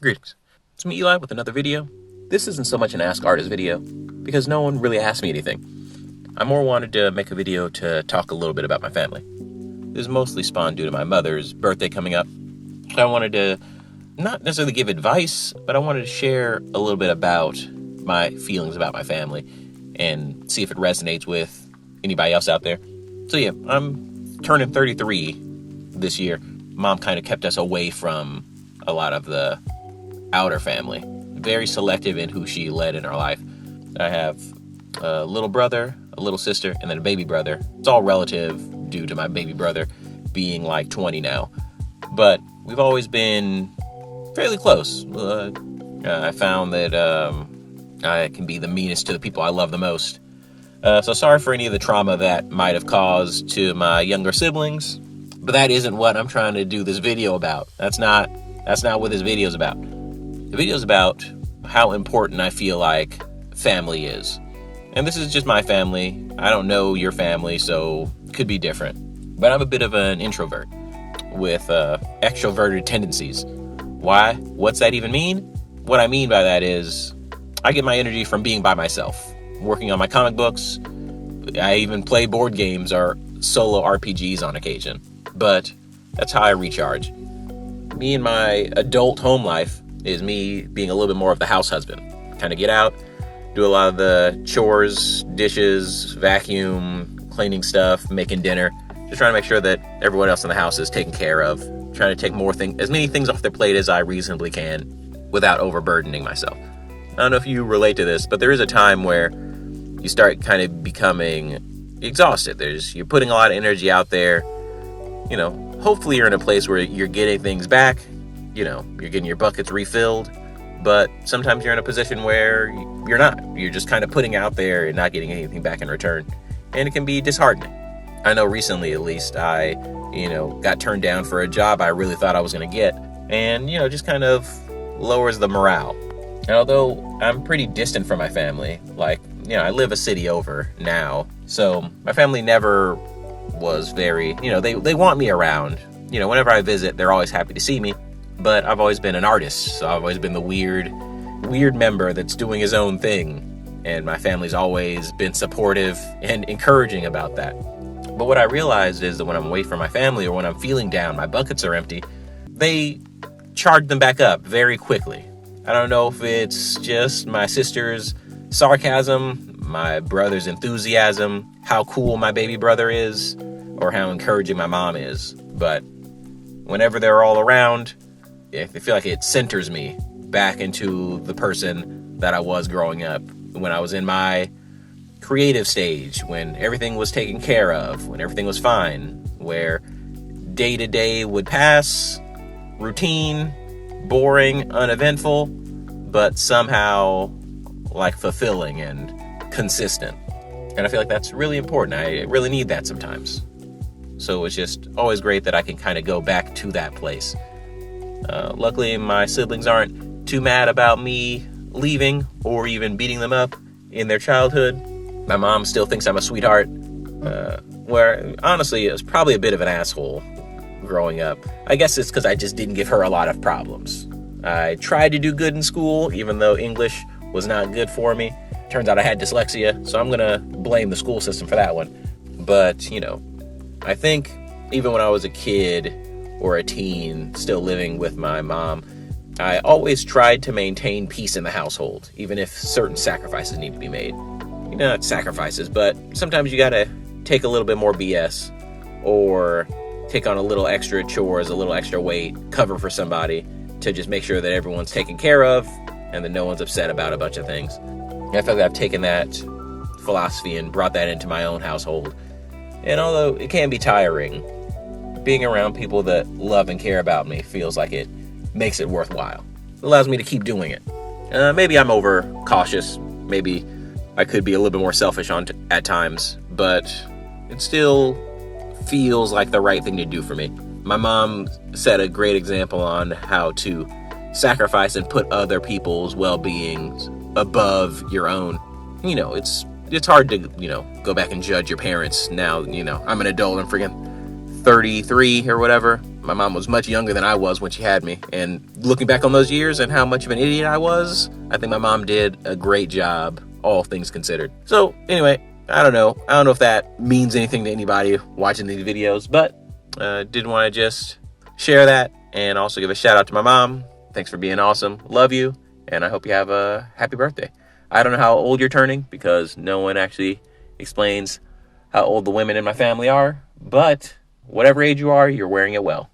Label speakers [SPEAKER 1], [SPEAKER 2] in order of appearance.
[SPEAKER 1] Greetings. It's me, Eli, with another video. This isn't so much an Ask Artist video, because no one really asked me anything. I more wanted to make a video to talk a little bit about my family. This is mostly spawned due to my mother's birthday coming up. I wanted to not necessarily give advice, but I wanted to share a little bit about my feelings about my family and see if it resonates with anybody else out there. So yeah, I'm turning 33 this year. Mom kind of kept us away from a lot of the outer family. Very selective in who she led in our life. I have a little brother, a little sister, and then a baby brother. It's all relative due to my baby brother being like 20 now. But we've always been fairly close. I found that I can be the meanest to the people I love the most. So sorry for any of the trauma that might have caused to my younger siblings. But that isn't what I'm trying to do this video about. That's not what this video is about. The video is about how important I feel like family is. And this is just my family. I don't know your family, so it could be different. But I'm a bit of an introvert with extroverted tendencies. Why? What's that even mean? What I mean by that is I get my energy from being by myself, working on my comic books. I even play board games or solo RPGs on occasion. But that's how I recharge. Me and my adult home life is me being a little bit more of the house husband. Kind of get out, do a lot of the chores, dishes, vacuum, cleaning stuff, making dinner. Just trying to make sure that everyone else in the house is taken care of. Trying to take as many things off their plate as I reasonably can without overburdening myself. I don't know if you relate to this, but there is a time where you start kind of becoming exhausted. You're putting a lot of energy out there. You know, hopefully you're in a place where you're getting things back. You know, you're getting your buckets refilled. But sometimes you're in a position where you're not. You're just kind of putting out there and not getting anything back in return. And it can be disheartening. I know recently, at least, I got turned down for a job I really thought I was going to get. And, just kind of lowers the morale. And although I'm pretty distant from my family, I live a city over now. So my family never was very, they want me around. Whenever I visit, they're always happy to see me. But I've always been an artist, so I've always been the weird member that's doing his own thing. And my family's always been supportive and encouraging about that. But what I realized is that when I'm away from my family or when I'm feeling down, my buckets are empty, they charge them back up very quickly. I don't know if it's just my sister's sarcasm, my brother's enthusiasm, how cool my baby brother is, or how encouraging my mom is. But whenever they're all around, I feel like it centers me back into the person that I was growing up, when I was in my creative stage, when everything was taken care of, when everything was fine, where day to day would pass, routine, boring, uneventful, but somehow fulfilling and consistent. And I feel like that's really important. I really need that sometimes. So it's just always great that I can kind of go back to that place. Luckily, my siblings aren't too mad about me leaving or even beating them up in their childhood. My mom still thinks I'm a sweetheart, where honestly, I was probably a bit of an asshole growing up. I guess it's because I just didn't give her a lot of problems. I tried to do good in school, even though English was not good for me. Turns out I had dyslexia, so I'm going to blame the school system for that one. But, I think even when I was a kid or a teen still living with my mom, I always tried to maintain peace in the household, even if certain sacrifices need to be made. Not sacrifices, but sometimes you got to take a little bit more BS or take on a little extra chores, a little extra weight, cover for somebody to just make sure that everyone's taken care of and that no one's upset about a bunch of things. I feel like I've taken that philosophy and brought that into my own household. And although it can be tiring, being around people that love and care about me feels like it makes it worthwhile. It allows me to keep doing it. Maybe I'm overcautious. Maybe I could be a little bit more selfish at times, but it still feels like the right thing to do for me. My mom set a great example on how to sacrifice and put other people's well-being above your own. It's hard to, go back and judge your parents now. I'm an adult, I'm freaking 33 or whatever. My mom was much younger than I was when she had me. And looking back on those years and how much of an idiot I was, I think my mom did a great job, all things considered. So anyway, I don't know if that means anything to anybody watching these videos, but did want to just share that and also give a shout out to my mom. Thanks for being awesome. Love you. And I hope you have a happy birthday. I don't know how old you're turning because no one actually explains how old the women in my family are, but whatever age you are, you're wearing it well.